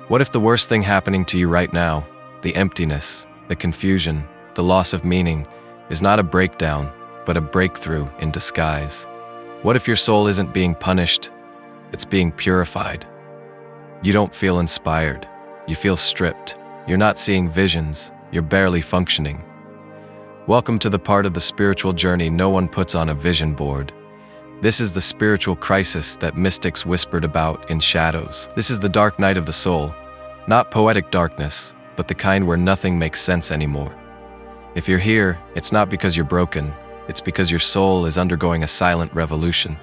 What if the worst thing happening to you right now, the emptiness, the confusion, the loss of meaning, is not a breakdown, but a breakthrough in disguise? What if your soul isn't being punished, it's being purified? You don't feel inspired, you feel stripped. You're not seeing visions, you're barely functioning. Welcome to the part of the spiritual journey no one puts on a vision board. This is the spiritual crisis that mystics whispered about in shadows. This is the dark night of the soul, not poetic darkness, but the kind where nothing makes sense anymore. If you're here, it's not because you're broken, it's because your soul is undergoing a silent revolution.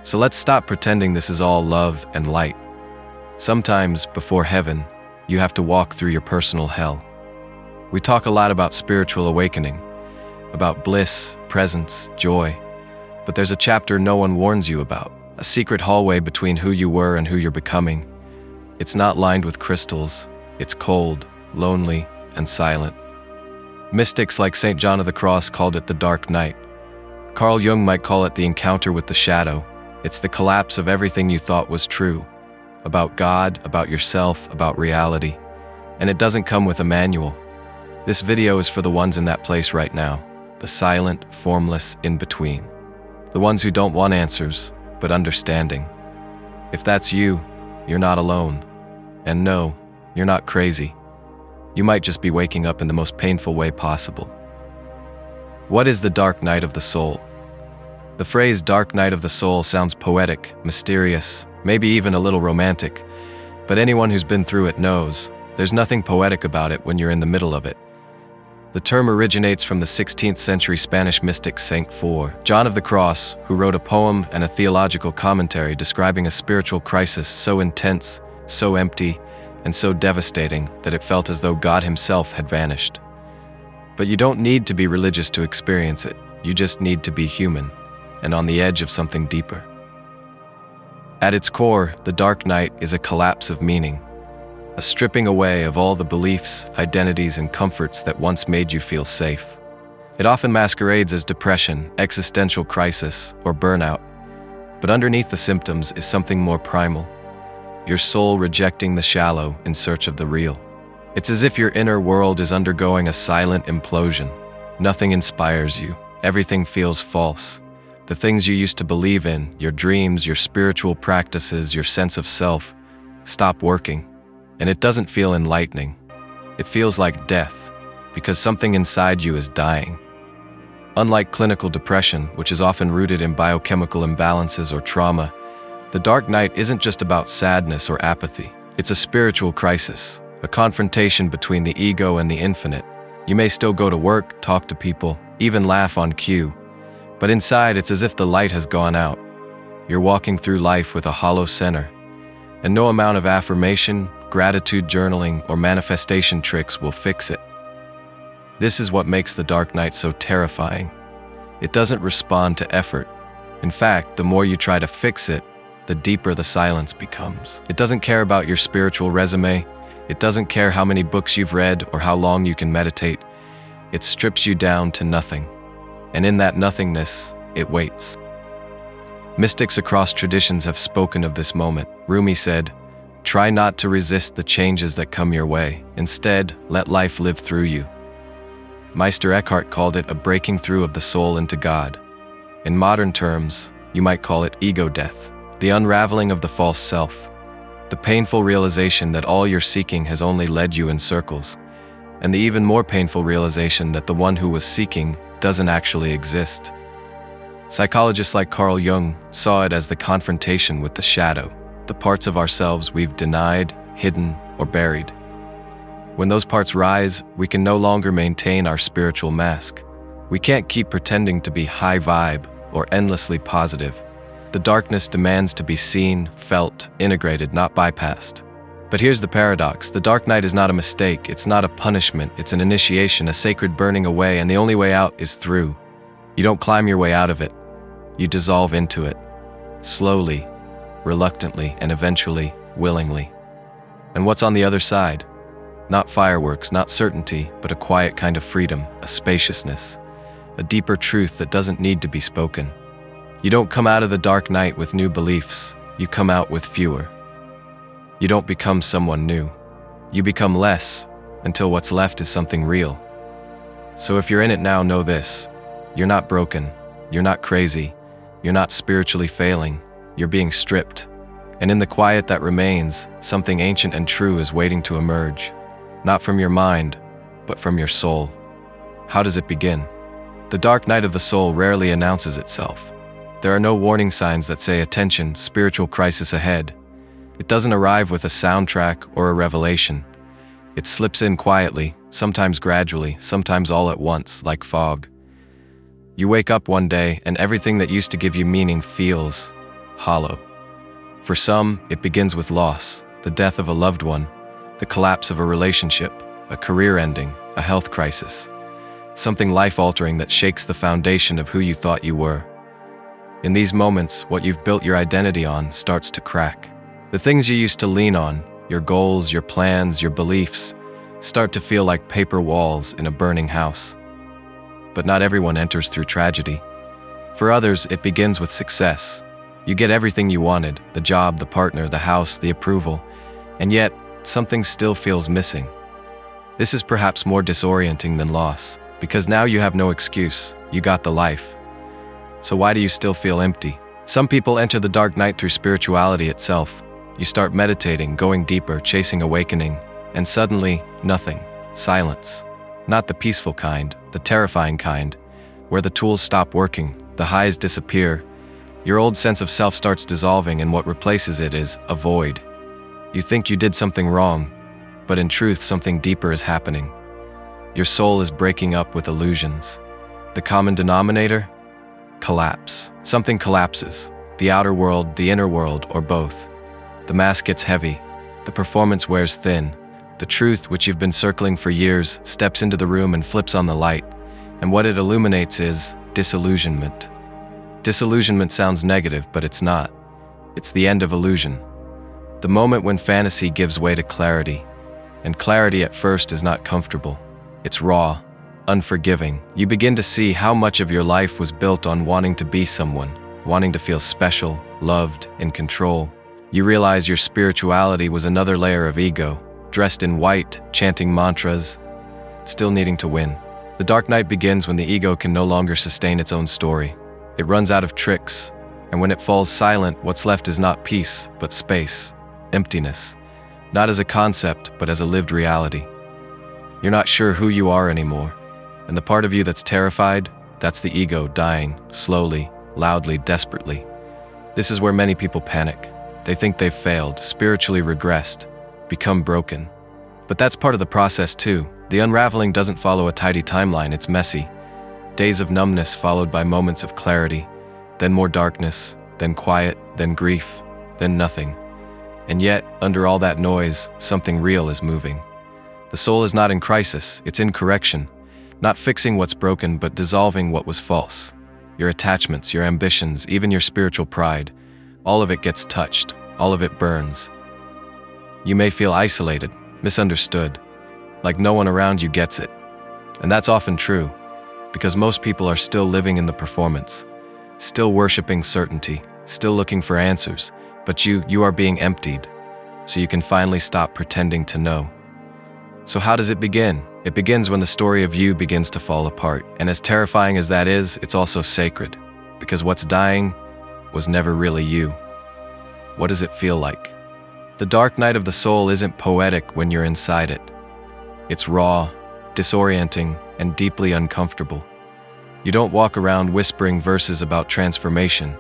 So let's stop pretending this is all love and light. Sometimes, before heaven, you have to walk through your personal hell. We talk a lot about spiritual awakening, about bliss, presence, joy. But there's a chapter no one warns you about, a secret hallway between who you were and who you're becoming. It's not lined with crystals, it's cold, lonely, and silent. Mystics like St. John of the Cross called it the dark night. Carl Jung might call it the encounter with the shadow. It's the collapse of everything you thought was true, about God, about yourself, about reality. And it doesn't come with a manual. This video is for the ones in that place right now, the silent, formless in-between. The ones who don't want answers, but understanding. If that's you, you're not alone. And no, you're not crazy. You might just be waking up in the most painful way possible. What is the dark night of the soul? The phrase dark night of the soul sounds poetic, mysterious, maybe even a little romantic. But anyone who's been through it knows there's nothing poetic about it when you're in the middle of it. The term originates from the 16th century Spanish mystic St. John of the Cross, who wrote a poem and a theological commentary describing a spiritual crisis so intense, so empty, and so devastating that it felt as though God himself had vanished. But you don't need to be religious to experience it. You just need to be human, and on the edge of something deeper. At its core, the dark night is a collapse of meaning, a stripping away of all the beliefs, identities, and comforts that once made you feel safe. It often masquerades as depression, existential crisis, or burnout. But underneath the symptoms is something more primal. Your soul rejecting the shallow in search of the real. It's as if your inner world is undergoing a silent implosion. Nothing inspires you. Everything feels false. The things you used to believe in, your dreams, your spiritual practices, your sense of self, stop working. And it doesn't feel enlightening. It feels like death, because something inside you is dying. Unlike clinical depression, which is often rooted in biochemical imbalances or trauma, the dark night isn't just about sadness or apathy. It's a spiritual crisis, a confrontation between the ego and the infinite. You may still go to work, talk to people, even laugh on cue, but inside it's as if the light has gone out. You're walking through life with a hollow center, and no amount of affirmation, gratitude journaling, or manifestation tricks will fix it. This is what makes the dark night so terrifying. It doesn't respond to effort. In fact, the more you try to fix it, the deeper the silence becomes. It doesn't care about your spiritual resume. It doesn't care how many books you've read or how long you can meditate. It strips you down to nothing. And in that nothingness, it waits. Mystics across traditions have spoken of this moment. Rumi said, "Try not to resist the changes that come your way. Instead, let life live through you." Meister Eckhart called it a breaking through of the soul into God. In modern terms, you might call it ego death, the unraveling of the false self, the painful realization that all you're seeking has only led you in circles, and the even more painful realization that the one who was seeking doesn't actually exist. Psychologists like Carl Jung saw it as the confrontation with the shadow, the parts of ourselves we've denied, hidden, or buried. When those parts rise, we can no longer maintain our spiritual mask. We can't keep pretending to be high vibe or endlessly positive. The darkness demands to be seen, felt, integrated, not bypassed. But here's the paradox. The dark night is not a mistake. It's not a punishment. It's an initiation, a sacred burning away, and the only way out is through. You don't climb your way out of it. You dissolve into it. Slowly, reluctantly, and eventually, willingly. And what's on the other side? Not fireworks, not certainty, but a quiet kind of freedom, a spaciousness, a deeper truth that doesn't need to be spoken. You don't come out of the dark night with new beliefs. You come out with fewer. You don't become someone new. You become less until what's left is something real. So if you're in it now, know this. You're not broken. You're not crazy. You're not spiritually failing. You're being stripped. And in the quiet that remains, something ancient and true is waiting to emerge. Not from your mind, but from your soul. How does it begin? The dark night of the soul rarely announces itself. There are no warning signs that say, "Attention, spiritual crisis ahead." It doesn't arrive with a soundtrack or a revelation. It slips in quietly, sometimes gradually, sometimes all at once, like fog. You wake up one day and everything that used to give you meaning feels hollow. For some, it begins with loss, the death of a loved one, the collapse of a relationship, a career ending, a health crisis. Something life-altering that shakes the foundation of who you thought you were. In these moments, what you've built your identity on starts to crack. The things you used to lean on, your goals, your plans, your beliefs, start to feel like paper walls in a burning house. But not everyone enters through tragedy. For others, it begins with success. You get everything you wanted, the job, the partner, the house, the approval, and yet something still feels missing. This is perhaps more disorienting than loss, because now you have no excuse. You got the life. So why do you still feel empty? Some people enter the dark night through spirituality itself. You start meditating, going deeper, chasing awakening, and suddenly, nothing. Silence. Not the peaceful kind, the terrifying kind, where the tools stop working, the highs disappear, your old sense of self starts dissolving, and what replaces it is a void. You think you did something wrong, but in truth, something deeper is happening. Your soul is breaking up with illusions. The common denominator? Collapse. Something collapses. The outer world, the inner world, or both. The mask gets heavy. The performance wears thin. The truth, which you've been circling for years, steps into the room and flips on the light. And what it illuminates is disillusionment. Disillusionment sounds negative, but it's not. It's the end of illusion. The moment when fantasy gives way to clarity. And clarity at first is not comfortable. It's raw, unforgiving. You begin to see how much of your life was built on wanting to be someone, wanting to feel special, loved, in control. You realize your spirituality was another layer of ego, dressed in white, chanting mantras, still needing to win. The dark night begins when the ego can no longer sustain its own story. It runs out of tricks, and when it falls silent, what's left is not peace, but space, emptiness. Not as a concept, but as a lived reality. You're not sure who you are anymore, and the part of you that's terrified, that's the ego dying, slowly, loudly, desperately. This is where many people panic. They think they've failed, spiritually regressed, become broken. But that's part of the process too. The unraveling doesn't follow a tidy timeline, it's messy. Days of numbness followed by moments of clarity, then more darkness, then quiet, then grief, then nothing. And yet, under all that noise, something real is moving. The soul is not in crisis, it's in correction. Not fixing what's broken, but dissolving what was false. Your attachments, your ambitions, even your spiritual pride, all of it gets touched, all of it burns. You may feel isolated, misunderstood, like no one around you gets it. And that's often true, because most people are still living in the performance, still worshiping certainty, still looking for answers, but you are being emptied, so you can finally stop pretending to know. So how does it begin? It begins when the story of you begins to fall apart, and as terrifying as that is, it's also sacred, because what's dying was never really you. What does it feel like? The dark night of the soul isn't poetic when you're inside it. It's raw, disorienting, and deeply uncomfortable. You don't walk around whispering verses about transformation.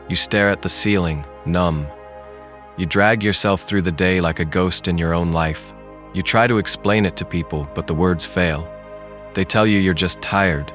You stare at the ceiling, numb. You drag yourself through the day like a ghost in your own life. You try to explain it to people, but the words fail. They tell you you're just tired,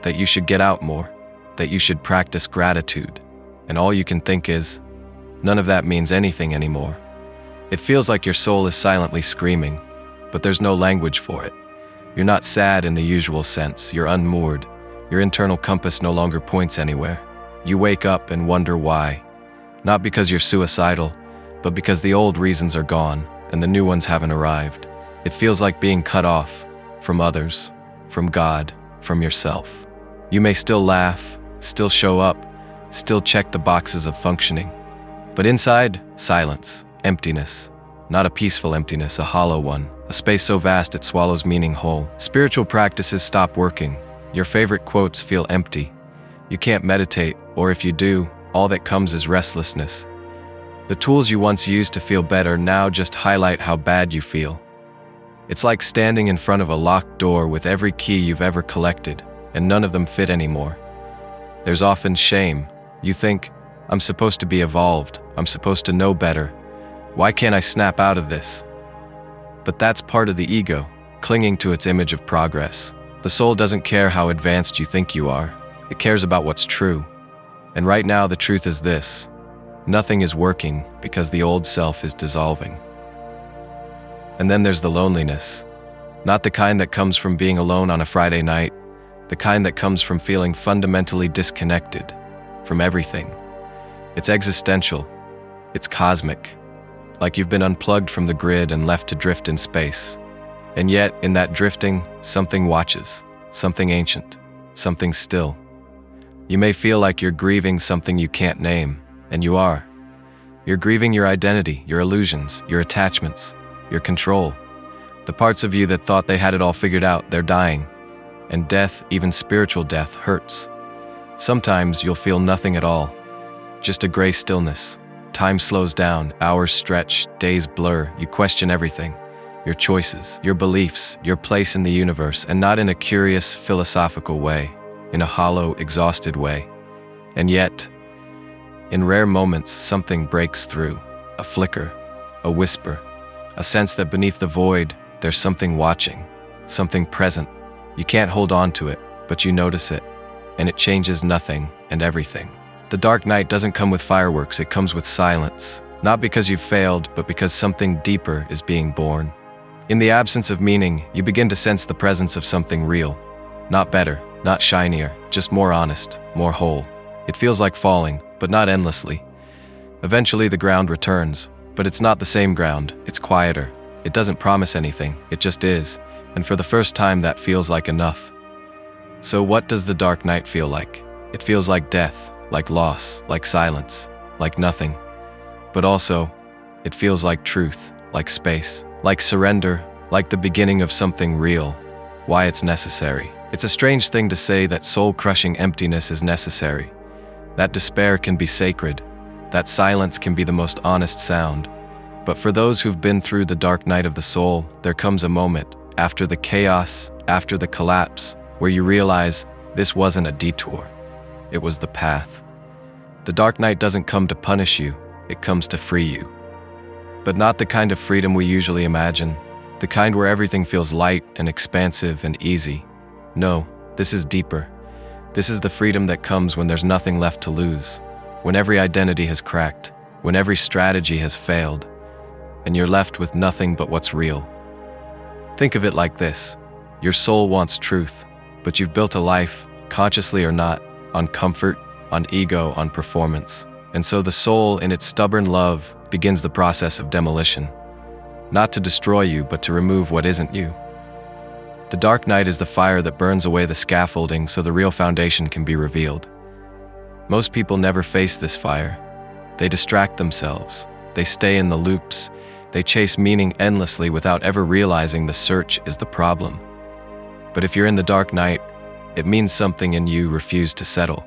that you should get out more, that you should practice gratitude. And all you can think is, none of that means anything anymore. It feels like your soul is silently screaming, but there's no language for it. You're not sad in the usual sense, you're unmoored. Your internal compass no longer points anywhere. You wake up and wonder why. Not because you're suicidal, but because the old reasons are gone and the new ones haven't arrived. It feels like being cut off from others, from God, from yourself. You may still laugh, still show up, still check the boxes of functioning. But inside, silence, emptiness. not a peaceful emptiness, a hollow one, a space so vast it swallows meaning whole. Spiritual practices stop working. Your favorite quotes feel empty. You can't meditate, or if you do, all that comes is restlessness. The tools you once used to feel better now just highlight how bad you feel. It's like standing in front of a locked door with every key you've ever collected, and none of them fit anymore. There's often shame. You think, I'm supposed to be evolved, I'm supposed to know better. Why can't I snap out of this? But that's part of the ego, clinging to its image of progress. The soul doesn't care how advanced you think you are. It cares about what's true. And right now the truth is this: nothing is working because the old self is dissolving. And then there's the loneliness. Not the kind that comes from being alone on a Friday night, the kind that comes from feeling fundamentally disconnected from everything. It's existential. It's cosmic. Like you've been unplugged from the grid and left to drift in space. And yet, in that drifting, something watches, something ancient, something still. You may feel like you're grieving something you can't name, and you are. You're grieving your identity, your illusions, your attachments, your control. The parts of you that thought they had it all figured out, they're dying. And death, even spiritual death, hurts. Sometimes you'll feel nothing at all, just a gray stillness. Time slows down, hours stretch, days blur, you question everything. Your choices, your beliefs, your place in the universe, and not in a curious, philosophical way, in a hollow, exhausted way. And yet, in rare moments, something breaks through, a flicker, a whisper, a sense that beneath the void, there's something watching, something present. You can't hold on to it, but you notice it, and it changes nothing and everything. The dark night doesn't come with fireworks, it comes with silence. Not because you've failed, but because something deeper is being born. In the absence of meaning, you begin to sense the presence of something real. Not better, not shinier, just more honest, more whole. It feels like falling, but not endlessly. Eventually the ground returns, but it's not the same ground, it's quieter. It doesn't promise anything, it just is. And for the first time that feels like enough. So what does the dark night feel like? It feels like death, like loss, like silence, like nothing. But also, it feels like truth, like space, like surrender, like the beginning of something real. Why it's necessary. It's a strange thing to say that soul-crushing emptiness is necessary. That despair can be sacred. That silence can be the most honest sound. But for those who've been through the dark night of the soul, there comes a moment, after the chaos, after the collapse, where you realize this wasn't a detour. It was the path. The dark night doesn't come to punish you, it comes to free you. But not the kind of freedom we usually imagine, the kind where everything feels light and expansive and easy. No, this is deeper. This is the freedom that comes when there's nothing left to lose, when every identity has cracked, when every strategy has failed, and you're left with nothing but what's real. Think of it like this. Your soul wants truth, but you've built a life, consciously or not, on comfort, on ego, on performance. And so the soul, in its stubborn love, begins the process of demolition. Not to destroy you, but to remove what isn't you. The dark night is the fire that burns away the scaffolding so the real foundation can be revealed. Most people never face this fire. They distract themselves. They stay in the loops. They chase meaning endlessly without ever realizing the search is the problem. But if you're in the dark night, it means something in you refused to settle.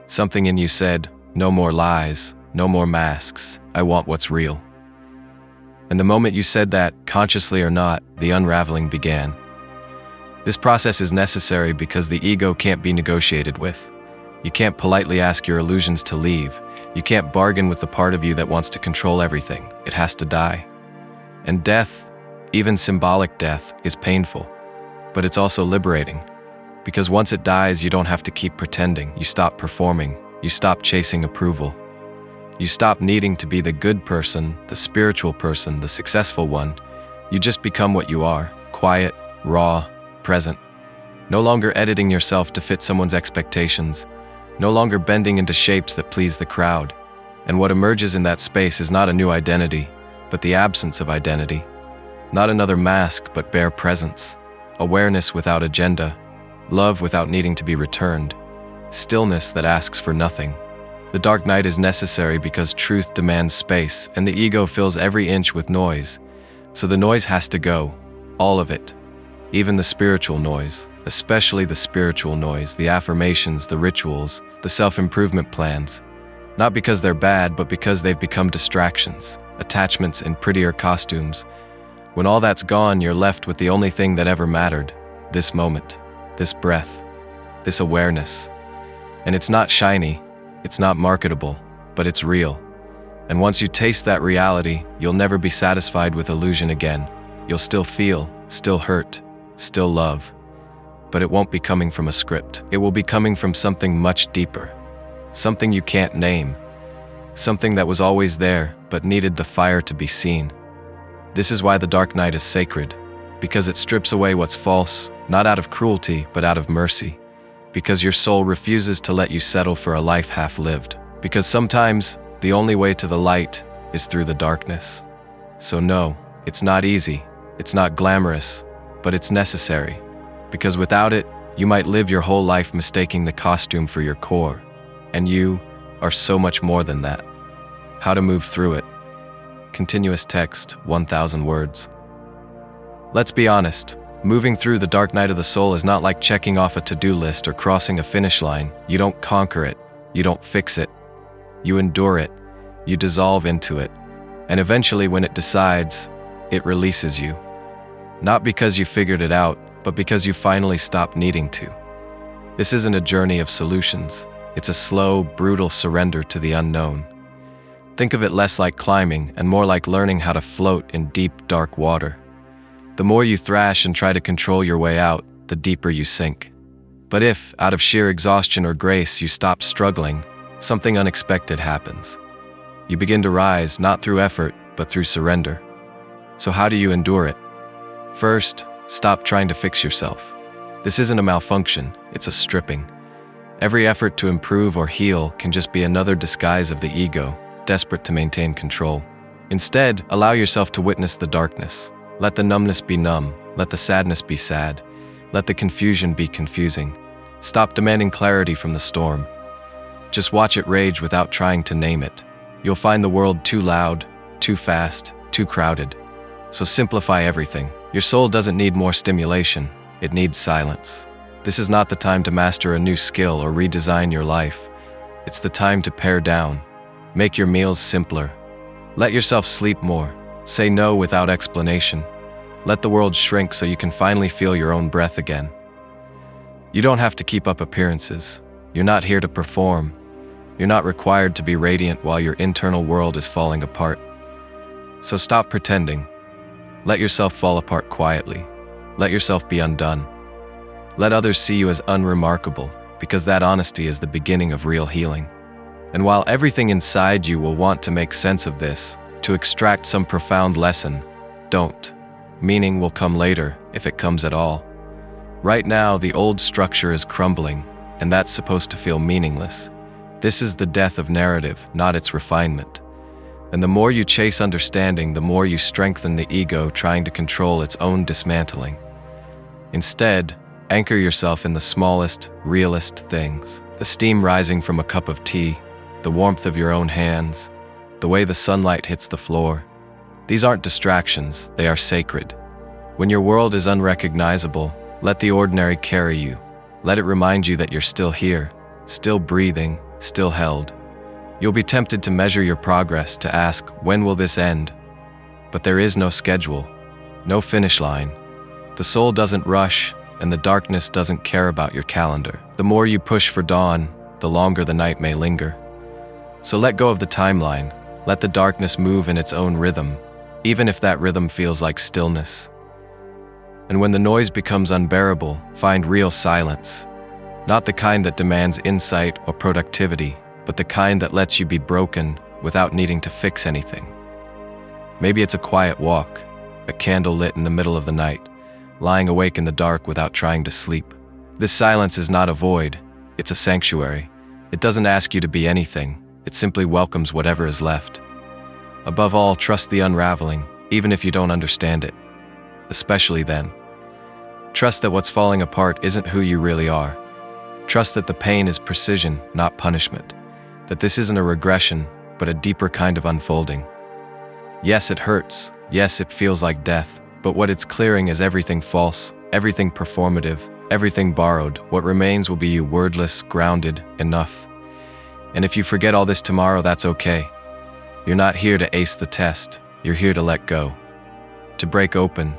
Something in you said, no more lies, no more masks, I want what's real. And the moment you said that, consciously or not, the unraveling began. This process is necessary because the ego can't be negotiated with. You can't politely ask your illusions to leave. You can't bargain with the part of you that wants to control everything. It has to die. And death, even symbolic death, is painful. But it's also liberating. Because once it dies, you don't have to keep pretending. You stop performing. You stop chasing approval. You stop needing to be the good person, the spiritual person, the successful one. You just become what you are, quiet, raw, present. No longer editing yourself to fit someone's expectations. No longer bending into shapes that please the crowd. And what emerges in that space is not a new identity, but the absence of identity. Not another mask, but bare presence. Awareness without agenda. Love without needing to be returned. Stillness that asks for nothing. The dark night is necessary because truth demands space, and the ego fills every inch with noise. So the noise has to go, all of it. Even the spiritual noise, especially the spiritual noise, the affirmations, the rituals, the self-improvement plans. Not because they're bad, but because they've become distractions, attachments in prettier costumes. When all that's gone, you're left with the only thing that ever mattered, this moment, this breath, this awareness. And it's not shiny, it's not marketable, but it's real. And once you taste that reality, you'll never be satisfied with illusion again. You'll still feel, still hurt, still love. But it won't be coming from a script. It will be coming from something much deeper. Something you can't name. Something that was always there, but needed the fire to be seen. This is why the dark night is sacred. Because it strips away what's false, not out of cruelty, but out of mercy. Because your soul refuses to let you settle for a life half-lived. Because sometimes, the only way to the light is through the darkness. So no, it's not easy, it's not glamorous, but it's necessary. Because without it, you might live your whole life mistaking the costume for your core. And you are so much more than that. How to move through it. Continuous text, 1,000 words. Let's be honest, moving through the dark night of the soul is not like checking off a to-do list or crossing a finish line. You don't conquer it, you don't fix it. You endure it, you dissolve into it, and eventually when it decides, it releases you. Not because you figured it out, but because you finally stopped needing to. This isn't a journey of solutions. It's a slow, brutal surrender to the unknown. Think of it less like climbing and more like learning how to float in deep, dark water. The more you thrash and try to control your way out, the deeper you sink. But if, out of sheer exhaustion or grace, you stop struggling, something unexpected happens. You begin to rise, not through effort, but through surrender. So how do you endure it? First, stop trying to fix yourself. This isn't a malfunction, it's a stripping. Every effort to improve or heal can just be another disguise of the ego, desperate to maintain control. Instead, allow yourself to witness the darkness. Let the numbness be numb, let the sadness be sad, let the confusion be confusing. Stop demanding clarity from the storm. Just watch it rage without trying to name it. You'll find the world too loud, too fast, too crowded. So simplify everything. Your soul doesn't need more stimulation, it needs silence. This is not the time to master a new skill or redesign your life. It's the time to pare down. Make your meals simpler. Let yourself sleep more. Say no without explanation. Let the world shrink so you can finally feel your own breath again. You don't have to keep up appearances. You're not here to perform. You're not required to be radiant while your internal world is falling apart. So stop pretending. Let yourself fall apart quietly. Let yourself be undone. Let others see you as unremarkable, because that honesty is the beginning of real healing. And while everything inside you will want to make sense of this, to extract some profound lesson, don't. Meaning will come later, if it comes at all. Right now, the old structure is crumbling, and that's supposed to feel meaningless. This is the death of narrative, not its refinement. And the more you chase understanding, the more you strengthen the ego trying to control its own dismantling. Instead, anchor yourself in the smallest, realest things. The steam rising from a cup of tea, the warmth of your own hands, the way the sunlight hits the floor. These aren't distractions, they are sacred. When your world is unrecognizable, let the ordinary carry you. Let it remind you that you're still here, still breathing, still held. You'll be tempted to measure your progress, to ask, when will this end? But there is no schedule, no finish line. The soul doesn't rush, and the darkness doesn't care about your calendar. The more you push for dawn, the longer the night may linger. So let go of the timeline. Let the darkness move in its own rhythm, even if that rhythm feels like stillness. And when the noise becomes unbearable, find real silence. Not the kind that demands insight or productivity, but the kind that lets you be broken without needing to fix anything. Maybe it's a quiet walk, a candle lit in the middle of the night, lying awake in the dark without trying to sleep. This silence is not a void, it's a sanctuary. It doesn't ask you to be anything, it simply welcomes whatever is left. Above all, trust the unraveling, even if you don't understand it. Especially then. Trust that what's falling apart isn't who you really are. Trust that the pain is precision, not punishment. that this isn't a regression, but a deeper kind of unfolding. Yes, it hurts. Yes, it feels like death. But what it's clearing is everything false, everything performative, everything borrowed. What remains will be you, wordless, grounded, enough. And if you forget all this tomorrow, that's okay. You're not here to ace the test. You're here to let go. To break open.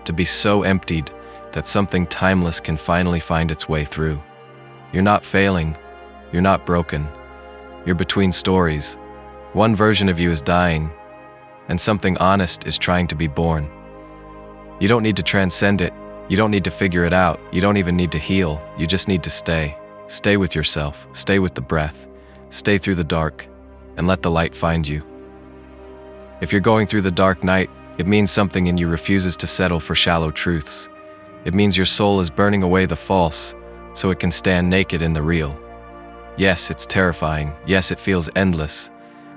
To be so emptied that something timeless can finally find its way through. You're not failing. You're not broken. You're between stories. One version of you is dying, and something honest is trying to be born. You don't need to transcend it. You don't need to figure it out. You don't even need to heal. You just need to stay. Stay with yourself. Stay with the breath. Stay through the dark, and let the light find you. If you're going through the dark night, it means something in you refuses to settle for shallow truths. It means your soul is burning away the false, so it can stand naked in the real. Yes, it's terrifying. Yes, it feels endless.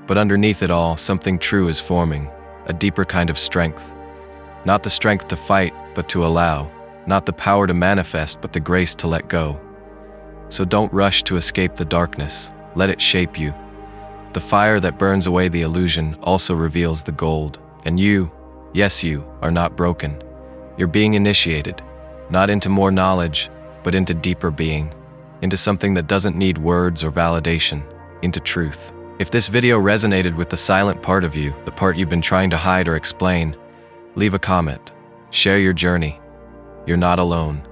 But underneath it all, something true is forming, a deeper kind of strength. Not the strength to fight, but to allow. Not the power to manifest, but the grace to let go. So don't rush to escape the darkness. Let it shape you. The fire that burns away the illusion also reveals the gold. And you, yes, you, are not broken. You're being initiated, not into more knowledge, but into deeper being, into something that doesn't need words or validation, into truth. If this video resonated with the silent part of you, the part you've been trying to hide or explain, leave a comment. Share your journey. You're not alone.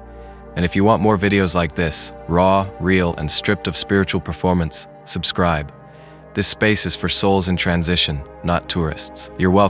And if you want more videos like this, raw, real, and stripped of spiritual performance, subscribe. This space is for souls in transition, not tourists. You're welcome.